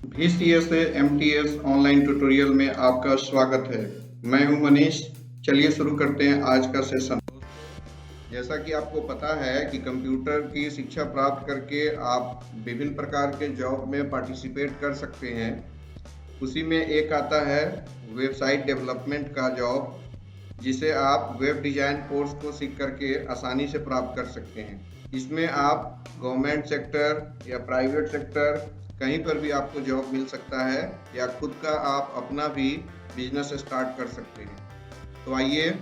VCSA MTS online tutorial में आपका स्वागत है। मैं हूं मनीष। चलिए शुरू करते हैं आज का सेशन। जैसा कि आपको पता है कि कंप्यूटर की शिक्षा प्राप्त करके आप विभिन्न प्रकार के जॉब में पार्टिसिपेट कर सकते हैं। उसी में एक आता है वेबसाइट डेवलपमेंट का जॉब, जिसे आप वेब डिज़ाइन कोर्स को सीख करके आसानी से प्राप्त कर सकते हैं। इसमें आप गवर्नमेंट सेक्टर या प्राइवेट सेक्टर कहीं पर भी आपको जॉब मिल सकता है, या खुद का आप अपना भी बिजनेस स्टार्ट कर सकते हैं। तो आइए,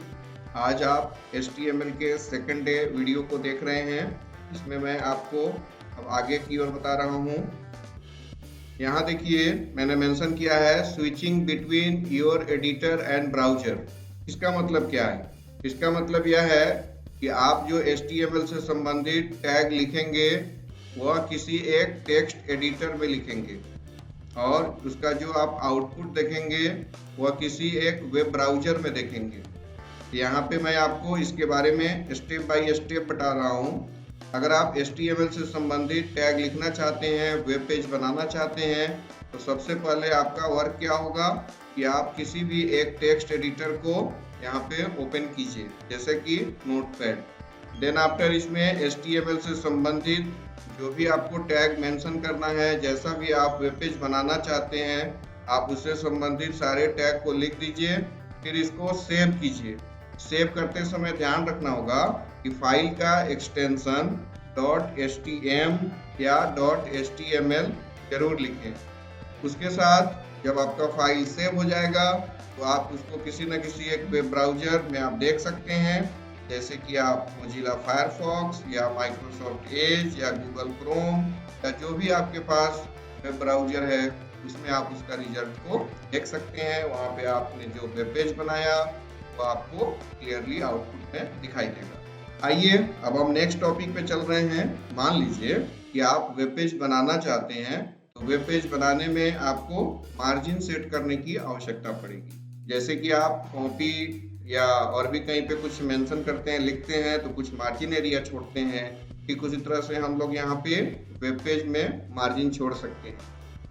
आज आप HTML के सेकंड डे वीडियो को देख रहे हैं। इसमें मैं आपको अब आगे की ओर बता रहा हूँ। यहाँ देखिए, मैंने मेंशन किया है switching between your editor and browser. इसका मतलब क्या है? इसका मतलब यह है कि आप जो HTML से संबंधित टैग लिखेंगे वह किसी एक टेक्स्ट एडिटर में लिखेंगे, और उसका जो आप आउटपुट देखेंगे वह किसी एक वेब ब्राउजर में देखेंगे। यहाँ पे मैं आपको इसके बारे में स्टेप बाय स्टेप बता रहा हूँ। अगर आप HTML से संबंधित टैग लिखना चाहते हैं, वेब पेज बनाना चाहते हैं, तो सबसे पहले आपका वर्क क्या होगा कि आप किसी भी एक टेक्स्ट एडिटर को यहाँ पे ओपन कीजिए, जैसे कि नोटपैड। देन आफ्टर इसमें HTML से संबंधित जो भी आपको टैग मेंशन करना है, जैसा भी आप वेब पेज बनाना चाहते हैं, आप उससे संबंधित सारे टैग को लिख दीजिए। फिर इसको सेव कीजिए। सेव करते समय ध्यान रखना होगा कि फाइल का एक्सटेंशन .htm या .html जरूर लिखें। उसके साथ जब आपका फाइल सेव हो जाएगा तो आप उसको किसी न किसी एक वेब ब्राउजर में आप देख सकते हैं, जैसे कि आप मोजिला फायरफॉक्स या माइक्रोसॉफ्ट एज या गूगल क्रोम या जो भी आपके पास वेब ब्राउजर है, उसमें आप उसका रिजल्ट को देख सकते हैं। वहाँ पे आपने जो वेब पेज बनाया वो आपको क्लियरली आउटपुट में दिखाई देगा। आइए, अब हम नेक्स्ट टॉपिक पे चल रहे हैं। मान लीजिए कि आप वेब पेज बनाना चाहते हैं, तो वेब पेज बनाने में आपको मार्जिन सेट करने की आवश्यकता पड़ेगी। जैसे कि आप कॉपी या और भी कहीं पे कुछ मेंशन करते हैं, लिखते हैं, तो कुछ मार्जिन एरिया छोड़ते हैं। ठीक उसी तरह से हम लोग यहाँ पे वेब पेज में मार्जिन छोड़ सकते हैं।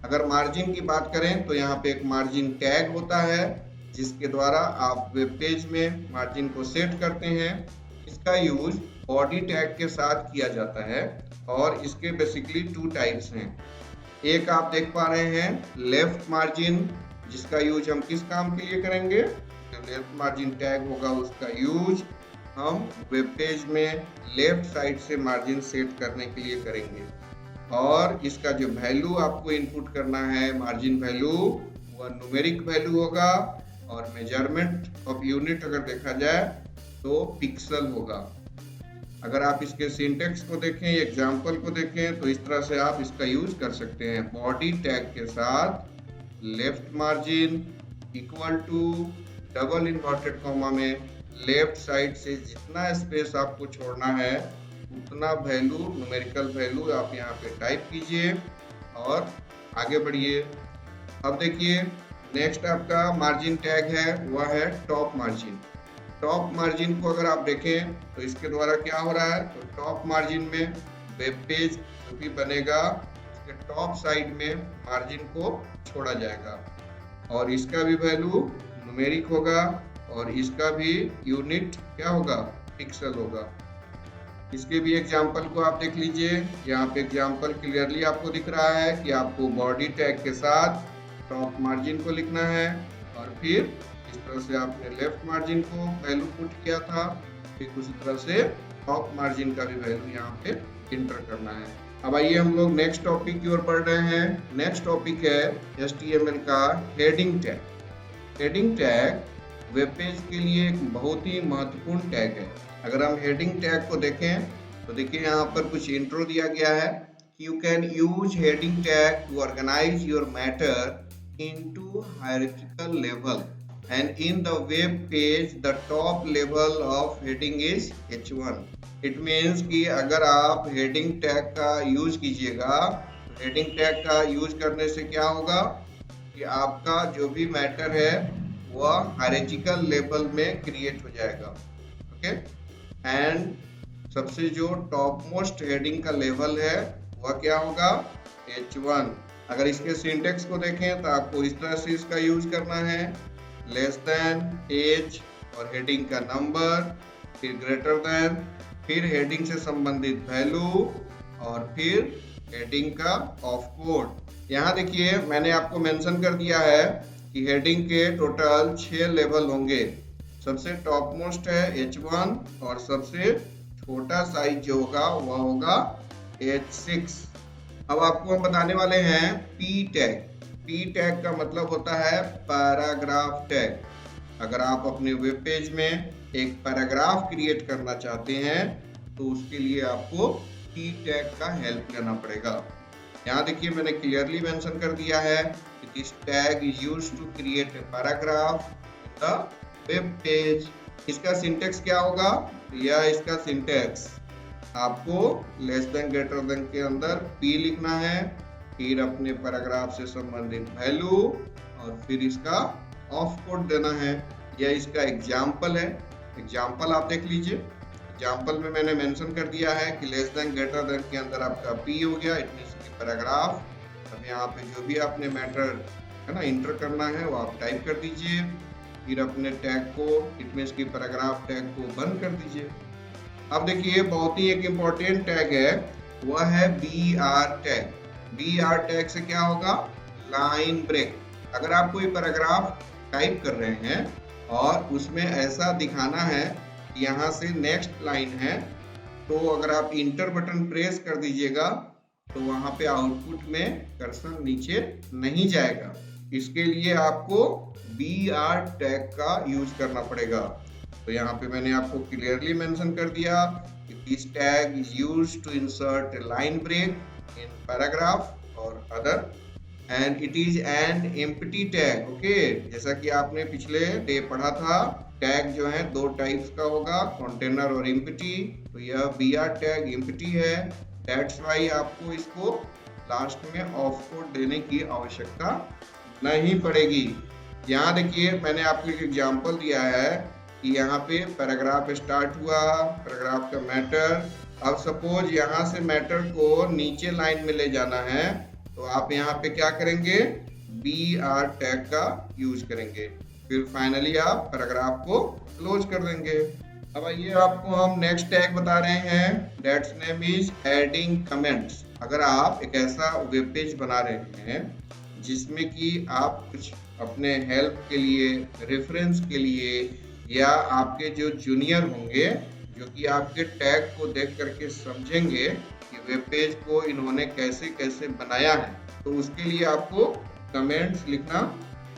अगर मार्जिन की बात करें तो यहाँ पे एक मार्जिन टैग होता है, जिसके द्वारा आप वेब पेज में मार्जिन को सेट करते हैं। इसका यूज बॉडी टैग के साथ किया जाता है, और इसके बेसिकली 2 टाइप्स हैं। एक आप देख पा रहे हैं लेफ्ट मार्जिन, जिसका यूज हम किस काम के लिए करेंगे? लेफ्ट मार्जिन टैग होगा, उसका यूज हम वेब पेज में लेफ्ट साइड से मार्जिन सेट करने के लिए करेंगे। और इसका जो वैल्यू आपको इनपुट करना है, मार्जिन वैल्यू, वह न्यूमेरिक वैल्यू होगा, और मेजरमेंट ऑफ यूनिट अगर देखा जाए तो पिक्सल होगा। अगर आप इसके सिंटेक्स को देखें, एग्जाम्पल को देखें, तो इस तरह से आप इसका यूज कर सकते हैं। बॉडी टैग के साथ left margin equal to double inverted comma में लेफ्ट साइड से जितना स्पेस आपको छोड़ना है उतना वैल्यू, न्यूमेरिकल वैल्यू आप यहाँ पे टाइप कीजिए और आगे बढ़िए। अब देखिए, नेक्स्ट आपका मार्जिन टैग है, वह है टॉप मार्जिन। टॉप मार्जिन को अगर आप देखें तो इसके द्वारा क्या हो रहा है, तो टॉप मार्जिन में वेब पेज जो भी बनेगा उसके टॉप साइड में मार्जिन को छोड़ा जाएगा, और इसका भी वैल्यू न्यूमेरिक होगा, और इसका भी यूनिट क्या होगा? पिक्सल होगा। इसके भी एग्जाम्पल को आप देख लीजिए। यहाँ पे एग्जाम्पल क्लियरली आपको दिख रहा है कि आपको बॉडी टैग के साथ टॉप मार्जिन को लिखना है, और फिर इस तरह से आपने लेफ्ट मार्जिन को वैल्यू पुट किया था, फिर उसी तरह से टॉप मार्जिन का भी वैल्यू यहाँ पे इंटर करना है। अब आइए हम लोग नेक्स्ट टॉपिक की ओर बढ़ रहे हैं। नेक्स्ट टॉपिक है HTML का heading tag. Heading tag web page के लिए एक बहुत ही महत्वपूर्ण टैग है। अगर हम हेडिंग टैग को देखें तो देखिए, यहाँ पर कुछ इंट्रो दिया गया है कि you can use heading tag to organise your matter into hierarchical level, and in the web page the top level of heading is H1. It means कि अगर आप हेडिंग टैग का यूज कीजिएगा, तो हेडिंग टैग का use करने से क्या होगा कि आपका जो भी मैटर है वह हायरार्किकल लेवल में क्रिएट हो जाएगा। ओके, एंड सबसे जो टॉप मोस्ट हेडिंग का लेवल है वह क्या होगा? H1। अगर इसके सिंटेक्स को देखें तो आपको इस तरह से इसका यूज करना है, लेस देन, एज और हेडिंग का नंबर, फिर ग्रेटर देन, फिर हेडिंग से संबंधित वैल्यू और फिर हेडिंग का ऑफ कोड। यहाँ देखिए मैंने आपको मेंशन कर दिया है कि हेडिंग के टोटल 6 लेवल होंगे। सबसे टॉप मोस्ट है H1 और सबसे छोटा साइज जो होगा वह होगा H6। अब आपको हम बताने वाले हैं पी टैग। पी टैग का मतलब होता है पैराग्राफ टैग। अगर आप अपने वेब पेज में एक पैराग्राफ क्रिएट करना चाहते हैं तो उसके लिए आपको पी टैग का हेल्प लेना पड़ेगा। यहाँ देखिए मैंने क्लियरली मेंशन कर दिया है कि this tag is used to create a paragraph in the web page. इसका सिंटेक्स क्या होगा? यह इसका सिंटेक्स आपको लेस देन ग्रेटर देन के अंदर पी लिखना है, फिर अपने पैराग्राफ से संबंधित वैल्यू और फिर इसका ऑफ कोड देना है। यह इसका एग्जाम्पल है। एग्जाम्पल आप देख लीजिए। एग्जाम्पल में मैंने मेंशन कर दिया है कि लेस देन ग्रेटर देन के अंदर आपका पी हो गया, इट मींस की पैराग्राफ। अब यहाँ पे जो भी आपने मैटर है ना इंटर करना है वो आप टाइप कर दीजिए, फिर अपने टैग को इट मींस की पैराग्राफ टैग को बंद कर दीजिए। अब देखिए बहुत ही एक इम्पोर्टेंट टैग है, वह है BR टैग। BR टैग से क्या होगा? Line break. अगर आप कोई पैराग्राफ टाइप कर रहे हैं और उसमें ऐसा दिखाना है कि यहाँ से नेक्स्ट लाइन है, तो अगर आप इंटर बटन प्रेस कर दीजिएगा तो वहाँ पे आउटपुट में कर्सर नीचे नहीं जाएगा। इसके लिए आपको BR टैग का यूज करना पड़ेगा। तो यहाँ पे मैंने आपको क्लियरली मेंशन कर दिया कि this tag is used to insert a line break in paragraph और other end it is an empty tag. Okay, जैसा कि आपने पिछले डे पढ़ा था, टैग जो है 2 टाइप्स का होगा, कंटेनर और एम्प्टी। तो यह BR टैग एम्प्टी है, दैट्स व्हाई आपको इसको लास्ट में ऑफ कोड देने की आवश्यकता नहीं पड़ेगी। यहाँ देखिए मैंने आपको एक एग्जांपल दिया है कि यहाँ पे पैराग्राफ स्टार्ट हुआ, पैराग्राफ का मैटर। अब सपोज यहाँ से मैटर को नीचे लाइन में ले जाना है तो आप यहाँ पे क्या करेंगे? BR टैग का यूज करेंगे, फिर फाइनली आप पैराग्राफ को क्लोज कर देंगे। अब आइए आपको हम नेक्स्ट टैग बता रहे हैं, that's name is adding comments. अगर आप एक ऐसा वेब पेज बना रहे हैं जिसमें कि आप कुछ अपने हेल्प के लिए, रेफरेंस के लिए या आपके जो जूनियर होंगे जो कि आपके टैग को देख करके समझेंगे कि वेब पेज को इन्होंने कैसे कैसे बनाया है, तो उसके लिए आपको कमेंट्स लिखना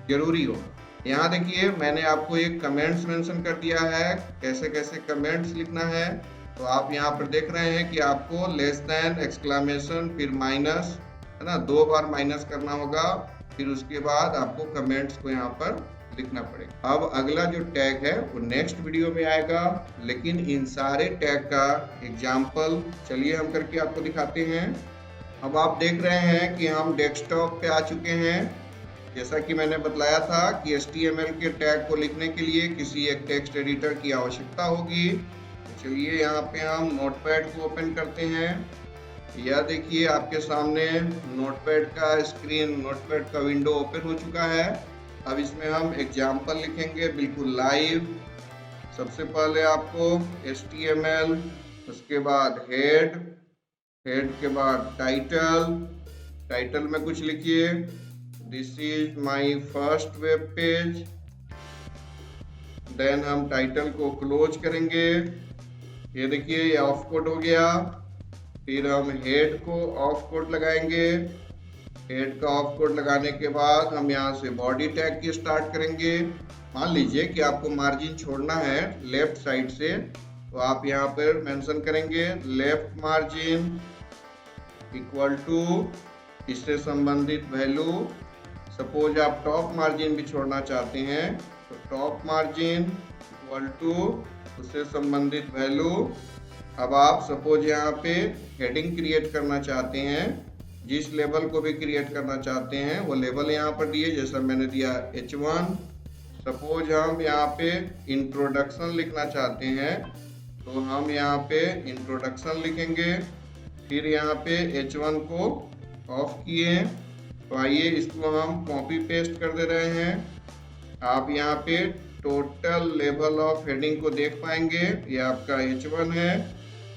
जरूरी होगा। यहाँ देखिए मैंने आपको एक कमेंट्स मेंशन कर दिया है, कैसे कैसे कमेंट्स लिखना है। तो आप यहाँ पर देख रहे हैं कि आपको लेस देन, एक्सक्लेमेशन, फिर माइनस, है ना, 2 बार माइनस करना होगा, फिर उसके बाद आपको कमेंट्स को यहाँ पर लिखना पड़ेगा। अब अगला जो टैग है वो नेक्स्ट वीडियो में आएगा, लेकिन इन सारे टैग का एग्जाम्पल चलिए हम करके आपको दिखाते हैं। अब आप देख रहे हैं कि हम डेस्कटॉप पे आ चुके हैं। जैसा कि मैंने बतलाया था कि HTML के टैग को लिखने के लिए किसी एक टेक्स्ट एडिटर की आवश्यकता होगी। तो चलिए यहाँ पे हम नोटपैड को ओपन करते हैं। यह देखिए आपके सामने नोटपैड का स्क्रीन, नोटपैड का विंडो ओपन हो चुका है। अब इसमें हम एग्जाम्पल लिखेंगे बिल्कुल लाइव। सबसे पहले आपको HTML, उसके बाद हेड, हेड के बाद टाइटल, टाइटल में कुछ लिखिए, this is my first web page. Then हम टाइटल को क्लोज करेंगे। ये देखिए ये ऑफ कोड हो गया। फिर हम हेड को ऑफ कोड लगाएंगे। हेड का ऑफ कोड लगाने के बाद हम यहाँ से बॉडी टैग की स्टार्ट करेंगे। मान लीजिए कि आपको मार्जिन छोड़ना है लेफ्ट साइड से, तो आप यहाँ पर मेंशन करेंगे लेफ्ट मार्जिन इक्वल टू इससे संबंधित वैल्यू। सपोज आप टॉप मार्जिन भी छोड़ना चाहते हैं तो टॉप मार्जिन इक्वल टू उससे संबंधित वैल्यू। अब आप सपोज यहाँ पे हेडिंग क्रिएट करना चाहते हैं, जिस लेवल को भी क्रिएट करना चाहते हैं वो लेवल यहाँ पर दिए, जैसा मैंने दिया H1। सपोज हम यहाँ पे इंट्रोडक्शन लिखना चाहते हैं तो हम यहाँ पे इंट्रोडक्शन लिखेंगे। फिर यहाँ पे H1 को ऑफ किए, तो आइए इसको हम कॉपी पेस्ट कर दे रहे हैं। आप यहाँ पे टोटल लेवल ऑफ हेडिंग को देख पाएंगे। ये आपका H1 है,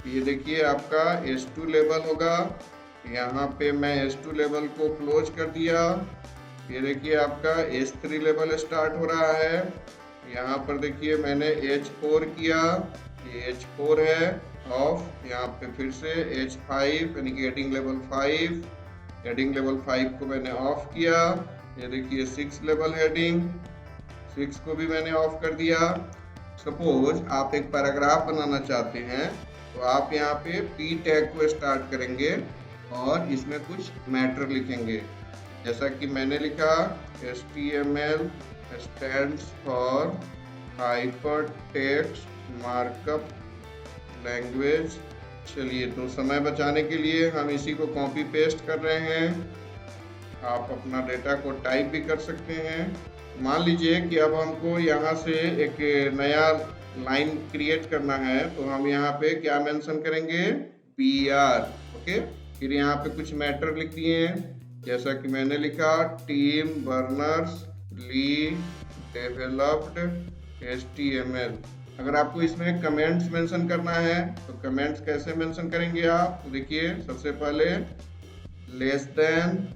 ये देखिए आपका H2 लेवल होगा। यहाँ पे मैं H2 लेवल को क्लोज कर दिया। ये देखिए आपका H3 लेवल स्टार्ट हो रहा है। यहाँ पर देखिए मैंने H4 किया, ये H4 है ऑफ। यहाँ पे फिर से H5 यानी कि हेडिंग लेवल 5, हेडिंग लेवल 5 को मैंने ऑफ किया। ये देखिए 6 लेवल हेडिंग, 6 को भी मैंने ऑफ कर दिया। सपोज आप एक पैराग्राफ बनाना चाहते हैं तो आप यहाँ पे P टैग को स्टार्ट करेंगे और इसमें कुछ मैटर लिखेंगे। जैसा कि मैंने लिखा HTML stands for Hypertext Markup Language। चलिए, तो समय बचाने के लिए हम इसी को कॉपी पेस्ट कर रहे हैं। आप अपना डेटा को टाइप भी कर सकते हैं। मान लीजिए कि अब हमको यहाँ से एक नया लाइन क्रिएट करना है, तो हम यहाँ पे क्या मेंशन करेंगे, BR। ओके, फिर यहाँ पे कुछ मैटर लिख दिए हैं। जैसा कि मैंने लिखा टीम बर्नर्स-ली डेवलप्ड HTML। अगर आपको इसमें कमेंट्स मेंशन करना है तो कमेंट्स कैसे मेंशन करेंगे आप, तो देखिए सबसे पहले लेस देन,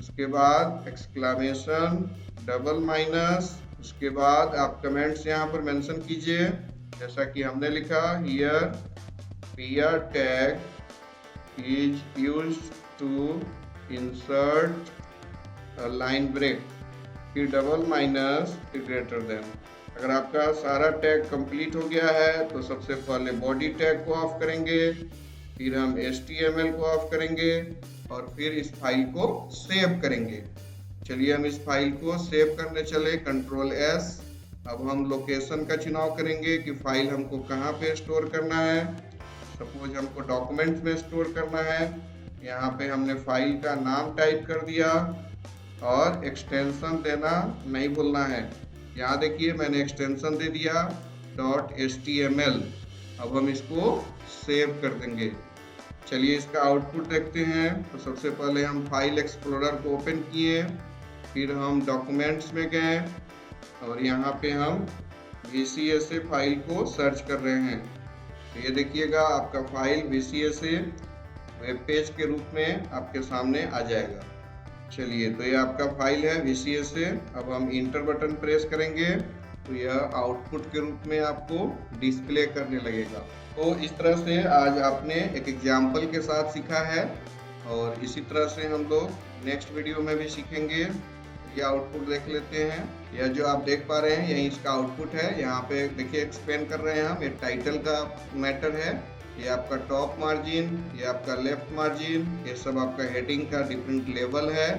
उसके बाद एक्सक्लेमेशन, डबल माइनस, उसके बाद आप कमेंट्स यहाँ पर मेंशन कीजिए। जैसा कि हमने लिखा here PR tag is used to insert line break, फिर डबल माइनस, फिर ग्रेटर देन। अगर आपका सारा टैग कंप्लीट हो गया है तो सबसे पहले बॉडी टैग को ऑफ करेंगे, फिर हम HTML को ऑफ करेंगे और फिर इस फाइल को सेव करेंगे। चलिए हम इस फाइल को सेव करने चले, Ctrl S। अब हम लोकेशन का चुनाव करेंगे कि फाइल हमको कहाँ पे स्टोर करना है। सपोज हमको डॉक्यूमेंट्स में स्टोर करना है। यहाँ पे हमने फाइल का नाम टाइप कर दिया और एक्सटेंशन देना नहीं भूलना है। यहाँ देखिए मैंने एक्सटेंशन दे दिया .html। अब हम इसको सेव कर देंगे। चलिए इसका आउटपुट देखते हैं। तो सबसे पहले हम फाइल एक्सप्लोरर को ओपन किए, फिर हम डॉक्यूमेंट्स में गए और यहाँ पे हम VCSA फाइल को सर्च कर रहे हैं। तो ये देखिएगा आपका फाइल VCSA वेब पेज के रूप में आपके सामने आ जाएगा। चलिए, तो ये आपका फाइल है VCSA। अब हम इंटर बटन प्रेस करेंगे तो यह आउटपुट के रूप में आपको डिस्प्ले करने लगेगा। तो इस तरह से आज आपने एक एग्जाम्पल के साथ सीखा है और इसी तरह से हम लोग नेक्स्ट वीडियो में भी सीखेंगे। ये आउटपुट देख लेते हैं। यह जो आप देख पा रहे हैं यही इसका आउटपुट है। यहाँ पे देखिए एक्सप्लेन कर रहे हैं हम, ये टाइटल का मैटर है, ये आपका टॉप मार्जिन, ये आपका लेफ्ट मार्जिन, ये सब आपका हेडिंग का डिफरेंट लेवल है।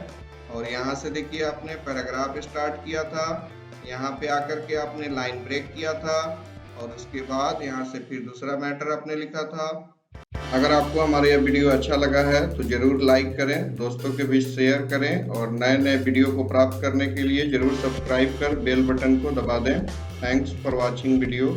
और यहाँ से देखिए आपने पैराग्राफ स्टार्ट किया था, यहाँ पे आकर के आपने लाइन ब्रेक किया था और उसके बाद यहाँ से फिर दूसरा मैटर आपने लिखा था। अगर आपको हमारा यह वीडियो अच्छा लगा है तो जरूर लाइक करें, दोस्तों के बीच शेयर करें और नए नए वीडियो को प्राप्त करने के लिए जरूर सब्सक्राइब कर बेल बटन को दबा दें। Thanks for watching video.